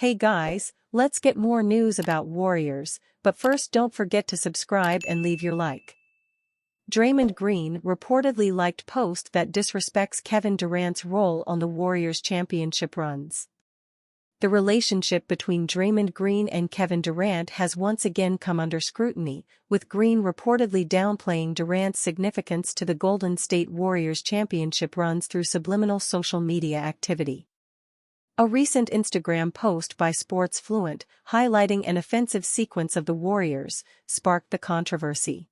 Hey guys, let's get more news about Warriors, but first don't forget to subscribe and leave your like. Draymond Green reportedly liked post that disrespects Kevin Durant's role on the Warriors' championship runs. The relationship between Draymond Green and Kevin Durant has once again come under scrutiny, with Green reportedly downplaying Durant's significance to the Golden State Warriors' championship runs through subliminal social media activity. A recent Instagram post by Sports Fluent, highlighting an offensive sequence of the Warriors, sparked the controversy.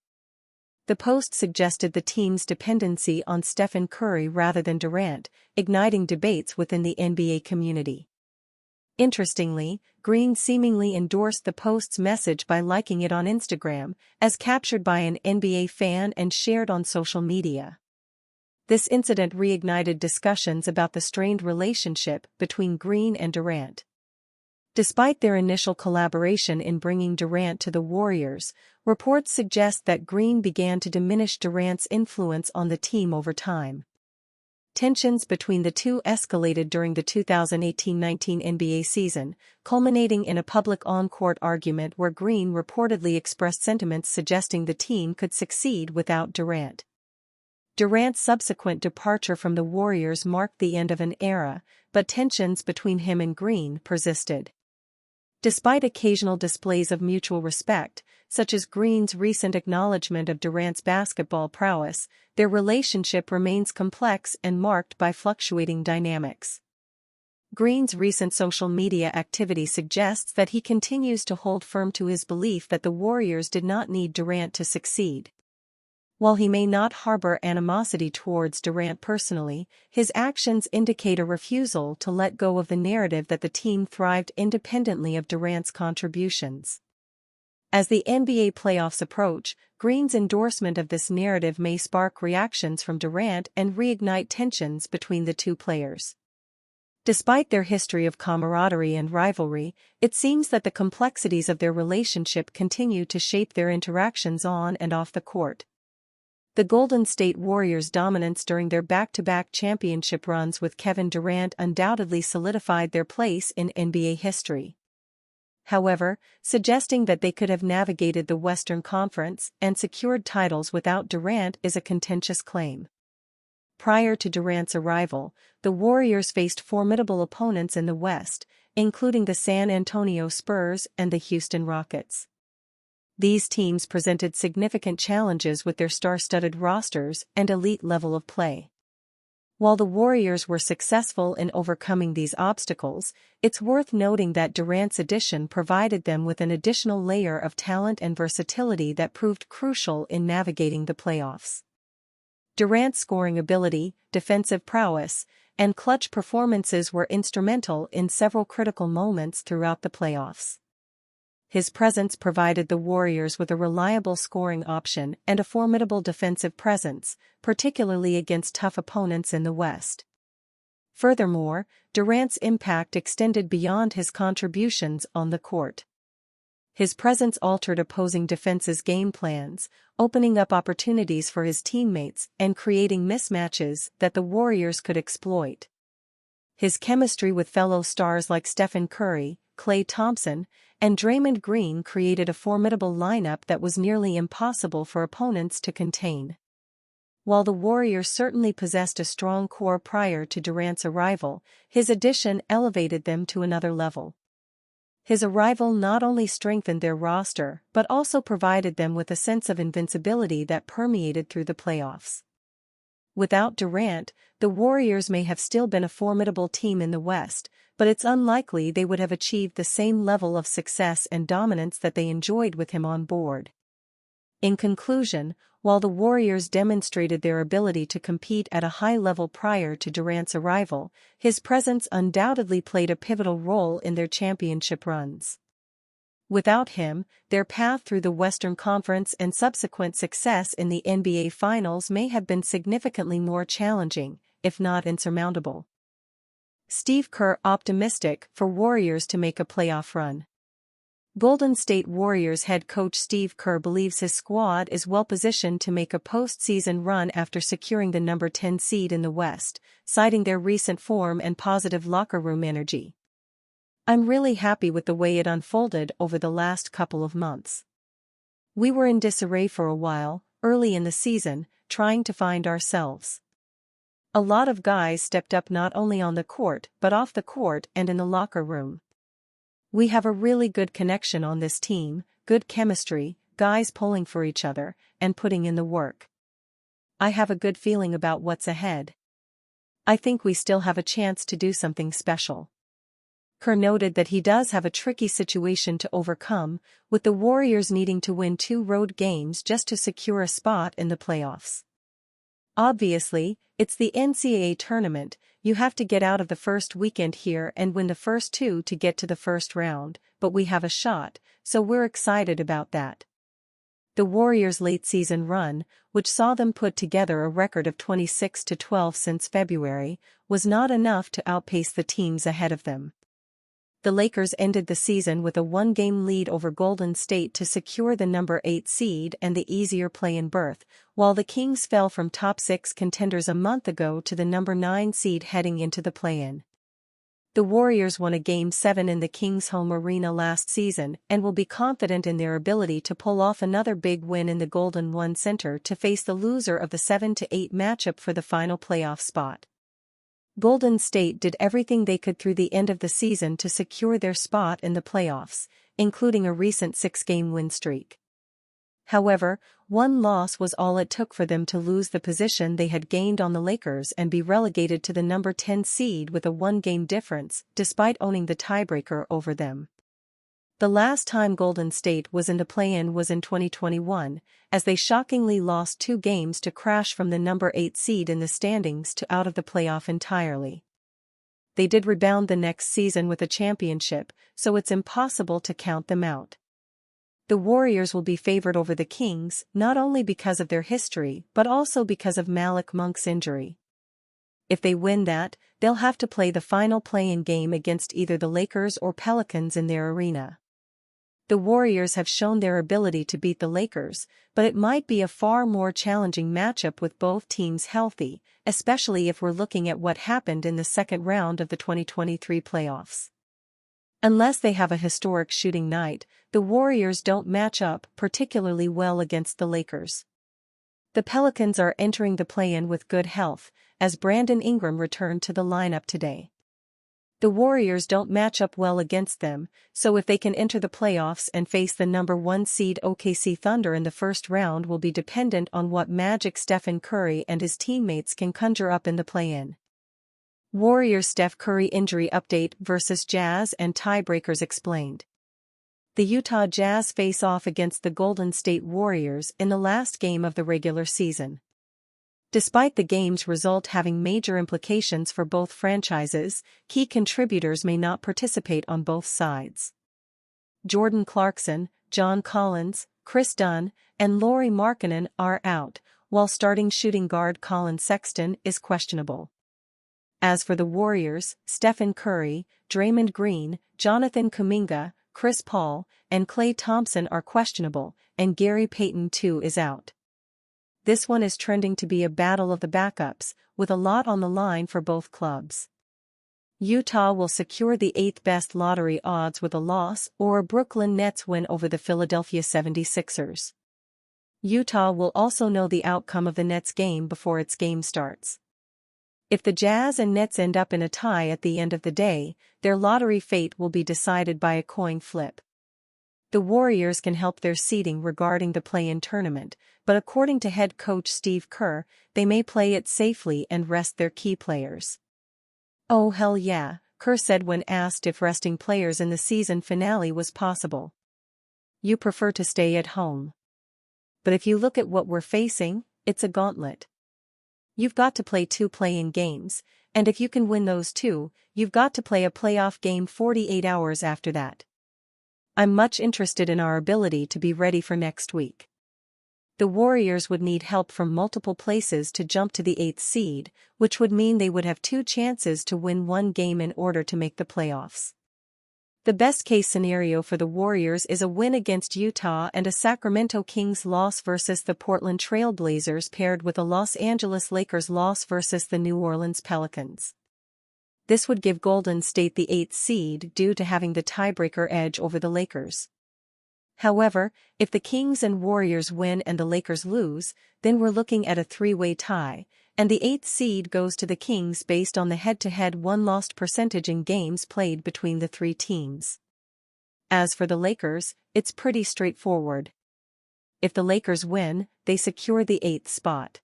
The post suggested the team's dependency on Steph Curry rather than Durant, igniting debates within the NBA community. Interestingly, Green seemingly endorsed the post's message by liking it on Instagram, as captured by an NBA fan and shared on social media. This incident reignited discussions about the strained relationship between Green and Durant. Despite their initial collaboration in bringing Durant to the Warriors, reports suggest that Green began to diminish Durant's influence on the team over time. Tensions between the two escalated during the 2018-19 NBA season, culminating in a public on-court argument where Green reportedly expressed sentiments suggesting the team could succeed without Durant. Durant's subsequent departure from the Warriors marked the end of an era, but tensions between him and Green persisted. Despite occasional displays of mutual respect, such as Green's recent acknowledgement of Durant's basketball prowess, their relationship remains complex and marked by fluctuating dynamics. Green's recent social media activity suggests that he continues to hold firm to his belief that the Warriors did not need Durant to succeed. While he may not harbor animosity towards Durant personally, his actions indicate a refusal to let go of the narrative that the team thrived independently of Durant's contributions. As the NBA playoffs approach, Green's endorsement of this narrative may spark reactions from Durant and reignite tensions between the two players. Despite their history of camaraderie and rivalry, it seems that the complexities of their relationship continue to shape their interactions on and off the court. The Golden State Warriors' dominance during their back-to-back championship runs with Kevin Durant undoubtedly solidified their place in NBA history. However, suggesting that they could have navigated the Western Conference and secured titles without Durant is a contentious claim. Prior to Durant's arrival, the Warriors faced formidable opponents in the West, including the San Antonio Spurs and the Houston Rockets. These teams presented significant challenges with their star-studded rosters and elite level of play. While the Warriors were successful in overcoming these obstacles, it's worth noting that Durant's addition provided them with an additional layer of talent and versatility that proved crucial in navigating the playoffs. Durant's scoring ability, defensive prowess, and clutch performances were instrumental in several critical moments throughout the playoffs. His presence provided the Warriors with a reliable scoring option and a formidable defensive presence, particularly against tough opponents in the West. Furthermore, Durant's impact extended beyond his contributions on the court. His presence altered opposing defenses' game plans, opening up opportunities for his teammates and creating mismatches that the Warriors could exploit. His chemistry with fellow stars like Steph Curry, Klay Thompson, and Draymond Green created a formidable lineup that was nearly impossible for opponents to contain. While the Warriors certainly possessed a strong core prior to Durant's arrival, his addition elevated them to another level. His arrival not only strengthened their roster but also provided them with a sense of invincibility that permeated through the playoffs. Without Durant, the Warriors may have still been a formidable team in the West, but it's unlikely they would have achieved the same level of success and dominance that they enjoyed with him on board. In conclusion, while the Warriors demonstrated their ability to compete at a high level prior to Durant's arrival, his presence undoubtedly played a pivotal role in their championship runs. Without him, their path through the Western Conference and subsequent success in the NBA Finals may have been significantly more challenging, if not insurmountable. Steve Kerr optimistic for Warriors to make a playoff run. Golden State Warriors head coach Steve Kerr believes his squad is well-positioned to make a postseason run after securing the number 10 seed in the West, citing their recent form and positive locker room energy. I'm really happy with the way it unfolded over the last couple of months. We were in disarray for a while, early in the season, trying to find ourselves. A lot of guys stepped up not only on the court but off the court and in the locker room. We have a really good connection on this team, good chemistry, guys pulling for each other, and putting in the work. I have a good feeling about what's ahead. I think we still have a chance to do something special. Kerr noted that he does have a tricky situation to overcome, with the Warriors needing to win 2 road games just to secure a spot in the playoffs. Obviously, it's the NCAA tournament, you have to get out of the first weekend here and win the first 2 to get to the first round, but we have a shot, so we're excited about that. The Warriors' late-season run, which saw them put together a record of 26-12 since February, was not enough to outpace the teams ahead of them. The Lakers ended the season with a 1-game lead over Golden State to secure the number 8 seed and the easier play-in berth, while the Kings fell from top 6 contenders a month ago to the number 9 seed heading into the play-in. The Warriors won a Game 7 in the Kings' home arena last season and will be confident in their ability to pull off another big win in the Golden One Center to face the loser of the 7-8 matchup for the final playoff spot. Golden State did everything they could through the end of the season to secure their spot in the playoffs, including a recent 6-game win streak. However, one loss was all it took for them to lose the position they had gained on the Lakers and be relegated to the number 10 seed with a 1-game difference, despite owning the tiebreaker over them. The last time Golden State was in the play-in was in 2021, as they shockingly lost 2 games to crash from the number 8 seed in the standings to out of the playoff entirely. They did rebound the next season with a championship, so it's impossible to count them out. The Warriors will be favored over the Kings, not only because of their history but also because of Malik Monk's injury. If they win that, they'll have to play the final play-in game against either the Lakers or Pelicans in their arena. The Warriors have shown their ability to beat the Lakers, but it might be a far more challenging matchup with both teams healthy, especially if we're looking at what happened in the second round of the 2023 playoffs. Unless they have a historic shooting night, the Warriors don't match up particularly well against the Lakers. The Pelicans are entering the play-in with good health, as Brandon Ingram returned to the lineup today. The Warriors don't match up well against them, so if they can enter the playoffs and face the number 1 seed OKC Thunder in the first round will be dependent on what magic Stephen Curry and his teammates can conjure up in the play-in. Warriors Steph Curry injury update versus Jazz and tiebreakers explained. The Utah Jazz face off against the Golden State Warriors in the last game of the regular season. Despite the game's result having major implications for both franchises, key contributors may not participate on both sides. Jordan Clarkson, John Collins, Chris Dunn, and Lauri Markkanen are out, while starting shooting guard Colin Sexton is questionable. As for the Warriors, Stephen Curry, Draymond Green, Jonathan Kuminga, Chris Paul, and Klay Thompson are questionable, and Gary Payton too is out. This one is trending to be a battle of the backups, with a lot on the line for both clubs. Utah will secure the 8th best lottery odds with a loss or a Brooklyn Nets win over the Philadelphia 76ers. Utah will also know the outcome of the Nets game before its game starts. If the Jazz and Nets end up in a tie at the end of the day, their lottery fate will be decided by a coin flip. The Warriors can help their seeding regarding the play-in tournament, but according to head coach Steve Kerr, they may play it safely and rest their key players. "Oh hell yeah," Kerr said when asked if resting players in the season finale was possible. "You prefer to stay at home. But if you look at what we're facing, it's a gauntlet. You've got to play 2 play-in games, and if you can win those 2, you've got to play a playoff game 48 hours after that. I'm much interested in our ability to be ready for next week." The Warriors would need help from multiple places to jump to the 8th seed, which would mean they would have 2 chances to win 1 game in order to make the playoffs. The best-case scenario for the Warriors is a win against Utah and a Sacramento Kings loss versus the Portland Trail Blazers paired with a Los Angeles Lakers loss versus the New Orleans Pelicans. This would give Golden State the 8th seed due to having the tiebreaker edge over the Lakers. However, if the Kings and Warriors win and the Lakers lose, then we're looking at a three-way tie, and the 8th seed goes to the Kings based on the head-to-head won-lost percentage in games played between the three teams. As for the Lakers, it's pretty straightforward. If the Lakers win, they secure the 8th spot.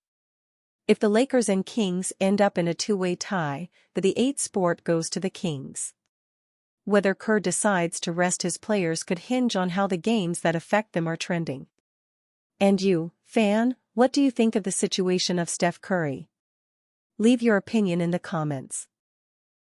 If the Lakers and Kings end up in a two-way tie, the 8th spot goes to the Kings. Whether Kerr decides to rest his players could hinge on how the games that affect them are trending. And you, fan, what do you think of the situation of Steph Curry? Leave your opinion in the comments.